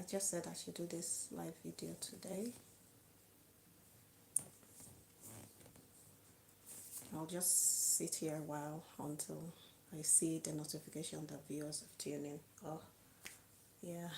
I just said I should do this live video today. I'll just sit here a while until I see the notification that viewers have tuned in. Oh, yeah.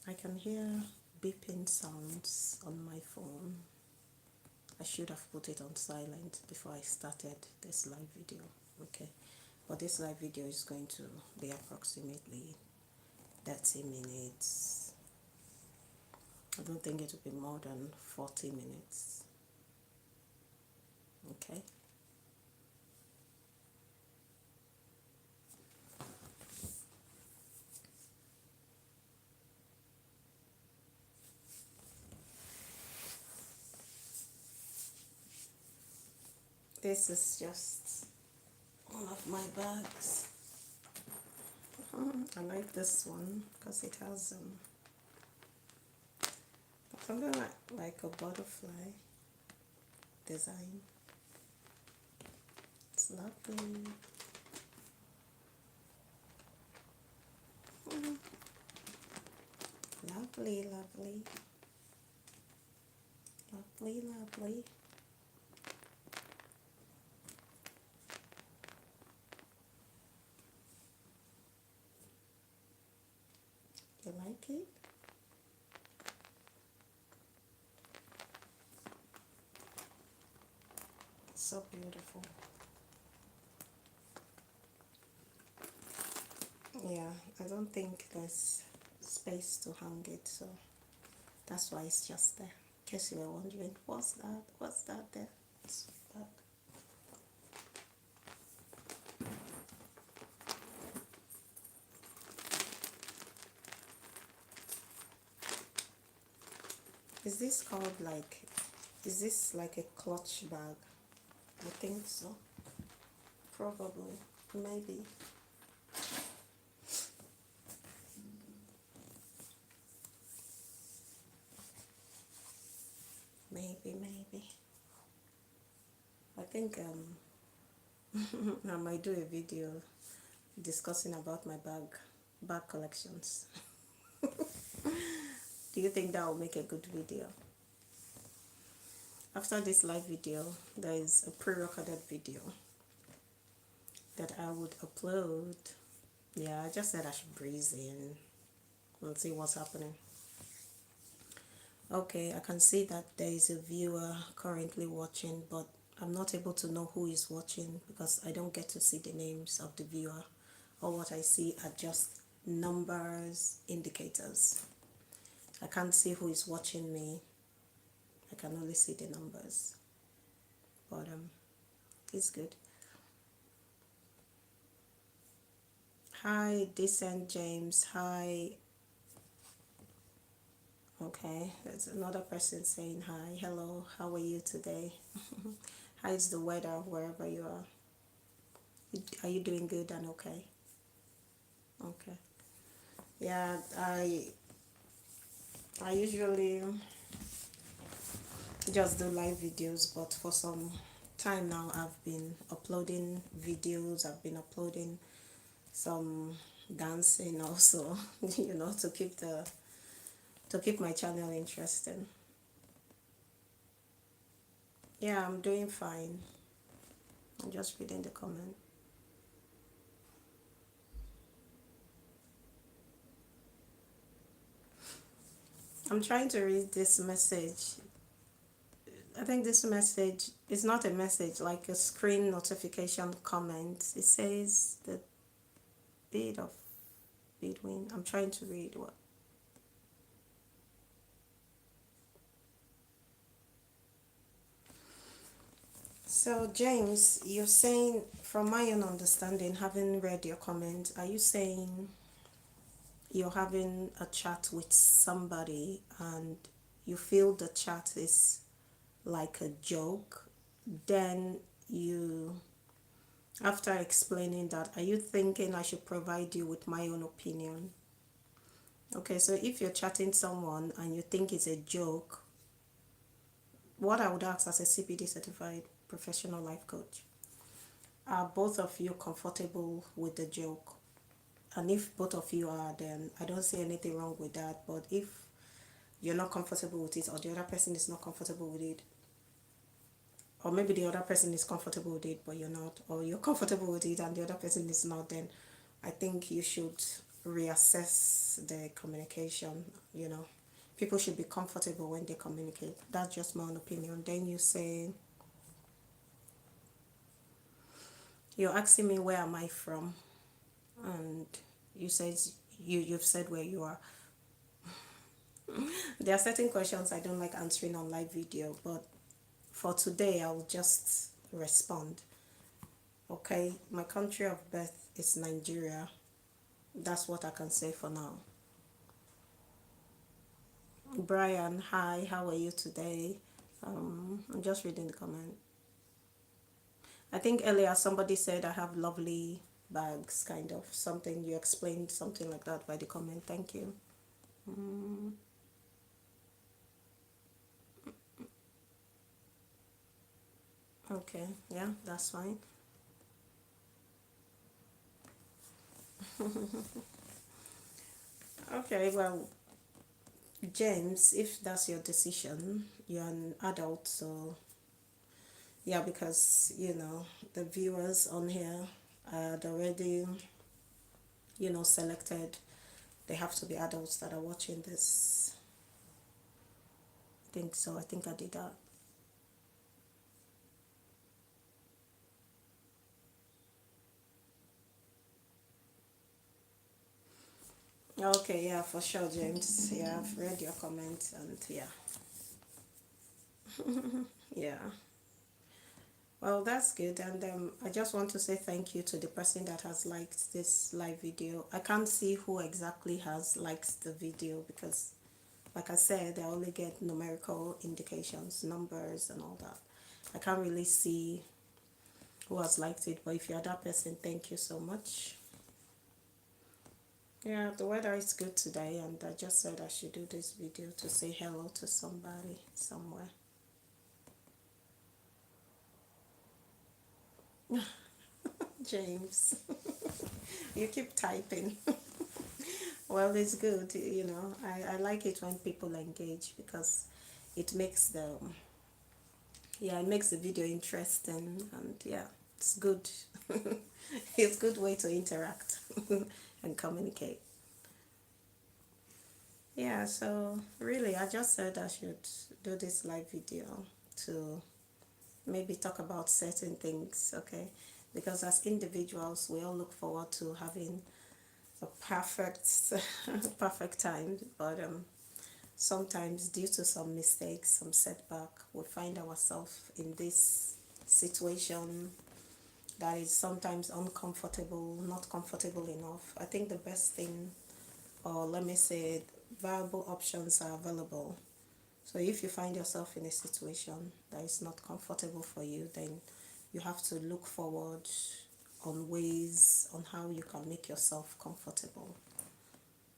I can hear beeping sounds on my phone. I should have put it on silent before I started this live video. Okay, but this live video is going to be approximately 30 minutes. I don't think it will be more than 40 minutes. Okay. This is just one of my bags. I like this one because it has something like a butterfly design. It's lovely. Lovely, lovely. Lovely, lovely. You like it? It's so beautiful. Yeah, I don't think there's space to hang it, so that's why it's just there. In case you were wondering, what's that? What's that there? It's back. Is this called like, is this like a clutch bag? I think so. Probably. Maybe. Maybe. I think I might do a video discussing about my bag collections. Do you think that will make a good video? After this live video, there is a pre-recorded video that I would upload. Yeah, I just said I should breeze in and see what's happening. Okay, I can see that there is a viewer currently watching, but I'm not able to know who is watching because I don't get to see the names of the viewer. All what I see are just numbers, indicators. I can't see who is watching me. I can only see the numbers. But it's good. Hi, Decent James. Hi. Okay, there's another person saying hi. Hello, how are you today? How is the weather wherever you are? Are you doing good and okay? Okay. Yeah, I usually just do live videos, but for some time now I've been uploading videos. I've been uploading some dancing also, to keep my channel interesting. Yeah, I'm doing fine. I'm just reading the comment. I'm trying to read this message. I think this message is not a message, like a screen notification comment. It says the bit of between. I'm trying to read what. So James, you're saying, from my own understanding, having read your comment, are you saying you're having a chat with somebody and you feel the chat is like a joke, then you, after explaining that, are you thinking I should provide you with my own opinion? Okay, so if you're chatting someone and you think it's a joke, what I would ask as a CPD certified professional life coach, are both of you comfortable with the joke? And if both of you are, then I don't see anything wrong with that. But if you're not comfortable with it, or the other person is not comfortable with it, or maybe the other person is comfortable with it but you're not, or you're comfortable with it and the other person is not, then I think you should reassess the communication. You know, people should be comfortable when they communicate. That's just my own opinion. Then you say, you're asking me where am I from, and you said you've said where you are. There are certain questions I don't like answering on live video, but for today I'll just respond. Okay, my country of birth is Nigeria. That's what I can say for now. Brian, hi, how are you today? I'm just reading the comment. I think earlier somebody said I have lovely bags, kind of something. You explained something like that by the comment. Thank you. Okay, yeah, that's fine. Okay, well, James, if that's your decision, you're an adult, so yeah, because the viewers on here are already selected. They have to be adults that are watching this. I think so. I think I did that. Okay, yeah, for sure, James. Yeah, I've read your comment, and yeah, yeah. Well, that's good. And I just want to say thank you to the person that has liked this live video. I can't see who exactly has liked the video because, like I said, I only get numerical indications, numbers, and all that. I can't really see who has liked it, but if you're that person, thank you so much. Yeah, the weather is good today, and I just said I should do this video to say hello to somebody somewhere. James, you keep typing. Well, it's good, I like it when people engage because it makes the video interesting, and yeah, it's good. It's a good way to interact and communicate. Yeah, so really, I just said I should do this live video to maybe talk about certain things, okay? Because as individuals, we all look forward to having a perfect, perfect time, but sometimes due to some mistakes, some setback, we find ourselves in this situation that is sometimes uncomfortable, not comfortable enough. I think the best thing, or let me say, viable options are available. So if you find yourself in a situation that is not comfortable for you, then you have to look forward on ways on how you can make yourself comfortable.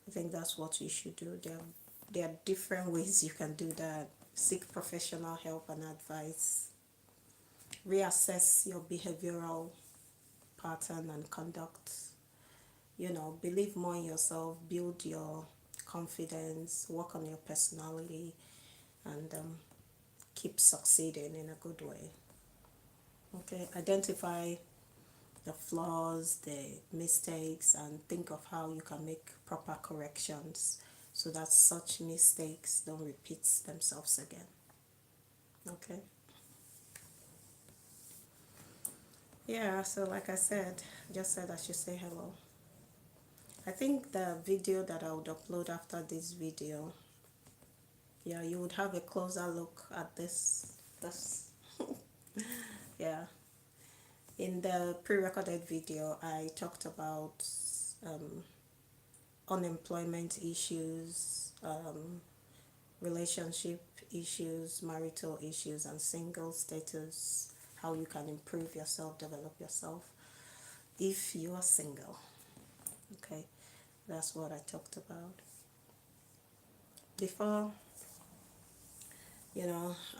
I think that's what you should do. There are different ways you can do that. Seek professional help and advice. Reassess your behavioral pattern and conduct. Believe more in yourself, build your confidence, work on your personality, and keep succeeding in a good way. Okay, identify the flaws, the mistakes, and think of how you can make proper corrections so that such mistakes don't repeat themselves again. Okay. Yeah, so like I said, just said I should say hello. I think the video that I would upload after this video, yeah, you would have a closer look at this. Yeah. In the pre-recorded video, I talked about um, unemployment issues, relationship issues, marital issues, and single status, how you can improve yourself, develop yourself if you are single. Okay, that's what I talked about. Before,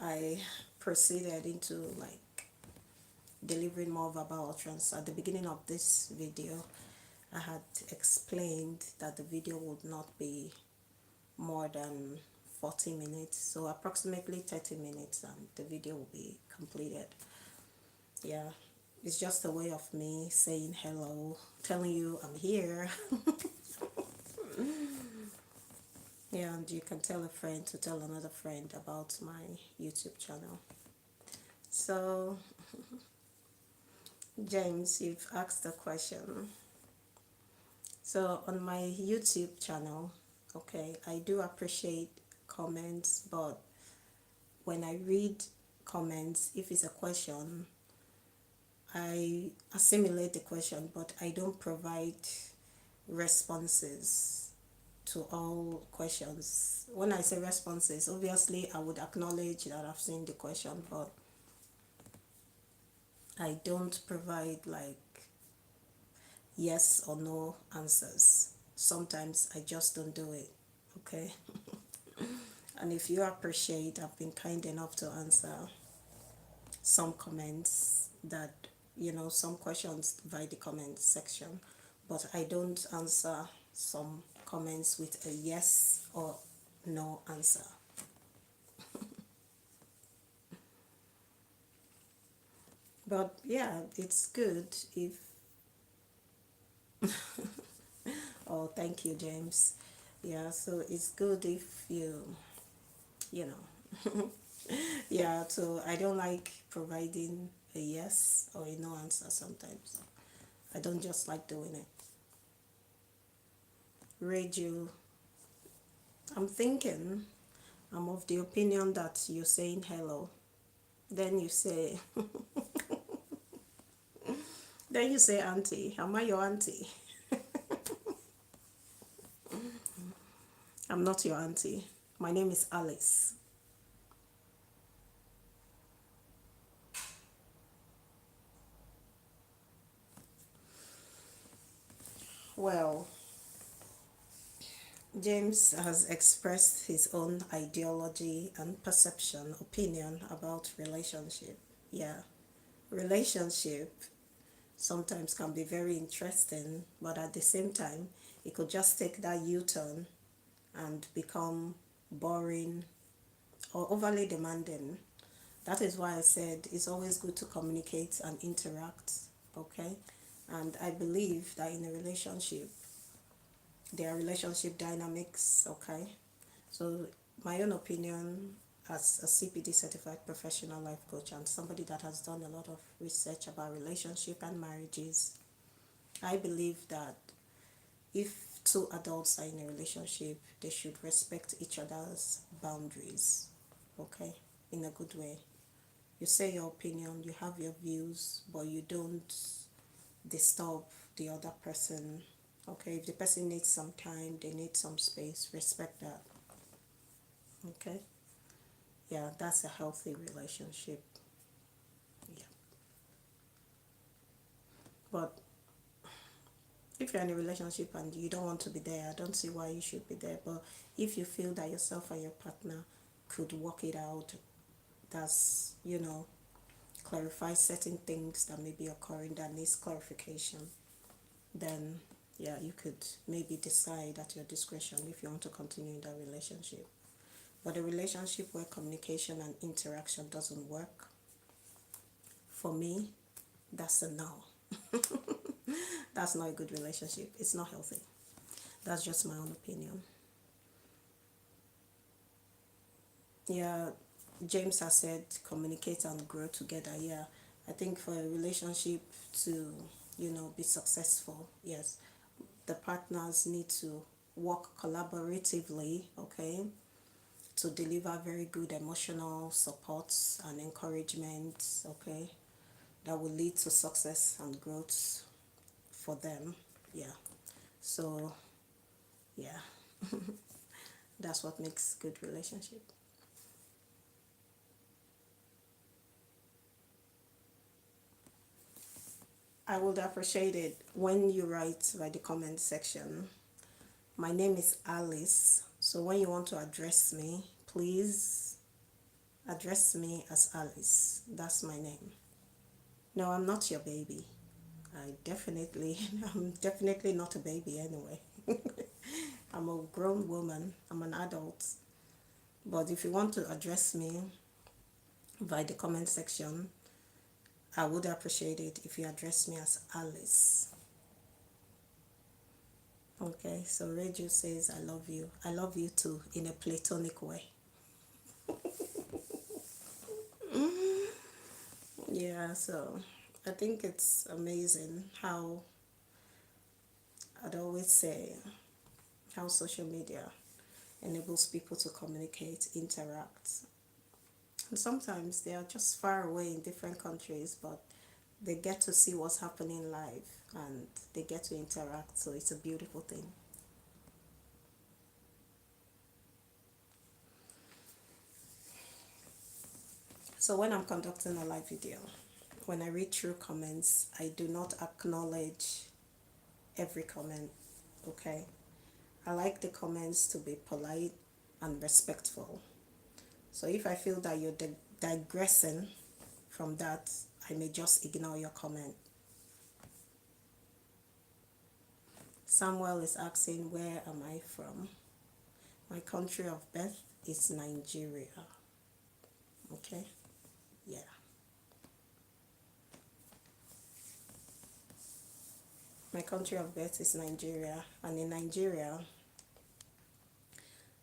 I proceeded into like delivering more verbal utterance. At the beginning of this video, I had explained that the video would not be more than 40 minutes, so approximately 30 minutes, and the video will be completed. Yeah, it's just a way of me saying hello, telling you I'm here. Yeah, and you can tell a friend to tell another friend about my YouTube channel. So, James, you've asked a question. So, on my YouTube channel, okay, I do appreciate comments, but when I read comments, if it's a question, I assimilate the question, but I don't provide responses to all questions. When I say responses, obviously I would acknowledge that I've seen the question, but I don't provide like yes or no answers. Sometimes I just don't do it, okay? And if you appreciate, I've been kind enough to answer some comments that, some questions via the comment section, but I don't answer some comments with a yes or no answer. But yeah, it's good if, oh, thank you, James. Yeah, so it's good if you know, yeah, so I don't like providing a yes or a no answer sometimes. I don't just like doing it. Radio, I'm thinking, I'm of the opinion that you're saying hello. Then you say, then you say, auntie. Am I your auntie? I'm not your auntie. My name is Alice. Well, James has expressed his own ideology and perception, opinion about relationship. Yeah, relationship sometimes can be very interesting, but at the same time, it could just take that U-turn and become boring or overly demanding. That is why I said it's always good to communicate and interact, okay? And I believe that in a relationship, there are relationship dynamics, okay? So, my own opinion as a CPD certified professional life coach and somebody that has done a lot of research about relationship and marriages, I believe that if two adults are in a relationship, they should respect each other's boundaries, okay, in a good way. You say your opinion, you have your views, but you don't disturb the other person, okay? If the person needs some time, they need some space, respect that, okay? Yeah, that's a healthy relationship. Yeah. But if you're in a relationship and you don't want to be there, I don't see why you should be there. But if you feel that yourself and your partner could work it out, that's, clarify certain things that may be occurring that needs clarification, then yeah, you could maybe decide at your discretion if you want to continue in that relationship. But a relationship where communication and interaction doesn't work, for me, that's a no. That's not a good relationship. It's not healthy. That's just my own opinion. Yeah, James has said communicate and grow together. Yeah, I think for a relationship to, be successful, yes, the partners need to work collaboratively, okay, to deliver very good emotional support and encouragement, okay, that will lead to success and growth for them. Yeah. So, yeah, that's what makes good relationship. I would appreciate it when you write by the comment section. My name is Alice. So when you want to address me, please address me as Alice. That's my name. No, I'm not your baby. I'm definitely not a baby anyway. I'm a grown woman. I'm an adult. But if you want to address me via the comment section, I would appreciate it if you address me as Alice. Okay, so Reggie says, I love you. I love you too, in a platonic way. Yeah, so I think it's amazing how I'd always say how social media enables people to communicate, interact. And sometimes they are just far away in different countries, but they get to see what's happening live and they get to interact. So it's a beautiful thing. So when I'm conducting a live video, when I read through comments, I do not acknowledge every comment, okay? I like the comments to be polite and respectful. So if I feel that you're digressing from that, I may just ignore your comment. Samuel is asking, where am I from? My country of birth is Nigeria. Okay? Yeah. My country of birth is Nigeria, and in Nigeria,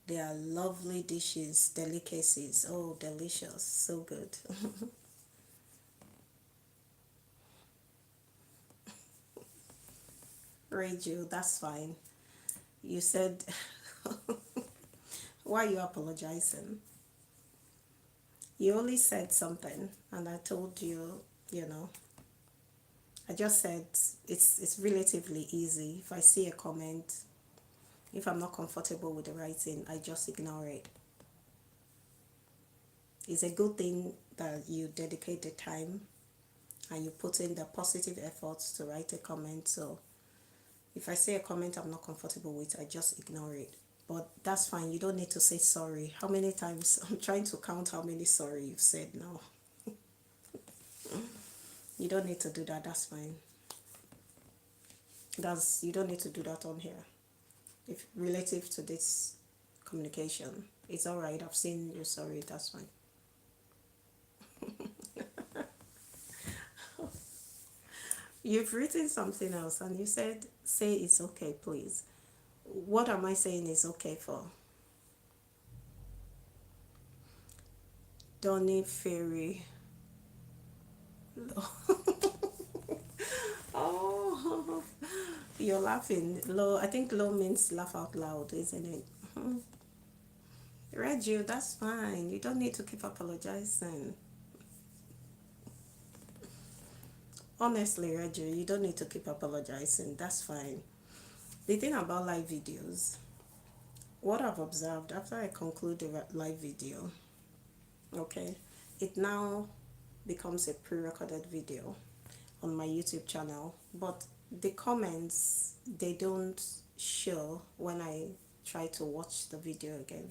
there are lovely dishes, delicacies. Oh, delicious, so good. Radio, that's fine. You said, why are you apologizing? You only said something, and I told you, you know, I just said it's relatively easy. If I see a comment, if I'm not comfortable with the writing, I just ignore it. It's a good thing that you dedicate the time and you put in the positive efforts to write a comment. So if I see a comment I'm not comfortable with, I just ignore it. But that's fine. You don't need to say sorry. How many times? I'm trying to count how many sorry you've said now. You don't need to do that. That's fine. You don't need to do that on here. If relative to this communication, it's all right. I've seen your sorry. That's fine. You've written something else and you said, say it's okay, please. What am I saying is okay for? Donny Ferry. Oh, you're laughing. Low, I think low means laugh out loud, isn't it? Read you, that's fine. You don't need to keep apologizing. Honestly, Reggie, you don't need to keep apologizing. That's fine. The thing about live videos, what I've observed after I conclude the live video, okay, it now becomes a pre-recorded video on my YouTube channel, but the comments, they don't show when I try to watch the video again.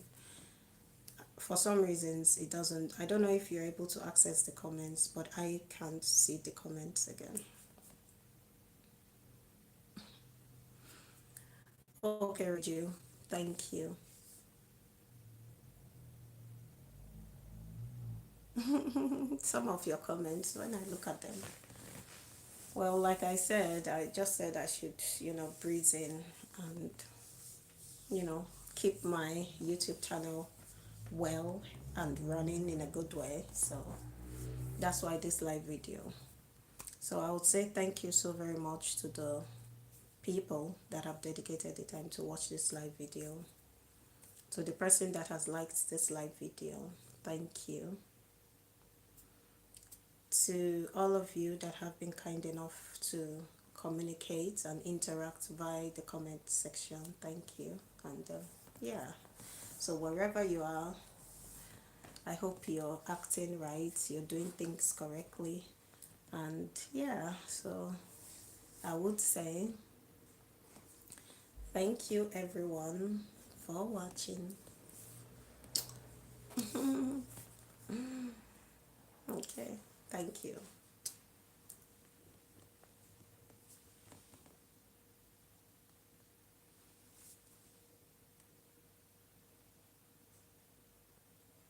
For some reasons it doesn't. I don't know if you're able to access the comments, but I can't see the comments again. Okay, Raju, thank you. Some of your comments, when I look at them, well, like I said, I just said I should, breathe in and, keep my YouTube channel well and running in a good way. So that's why this live video. So I would say thank you so very much to the people that have dedicated the time to watch this live video. To the person that has liked this live video, thank you. To all of you that have been kind enough to communicate and interact via the comment section, thank you. And yeah, so wherever you are, I hope you're acting right, you're doing things correctly. And yeah, so I would say thank you everyone for watching. Okay, thank you.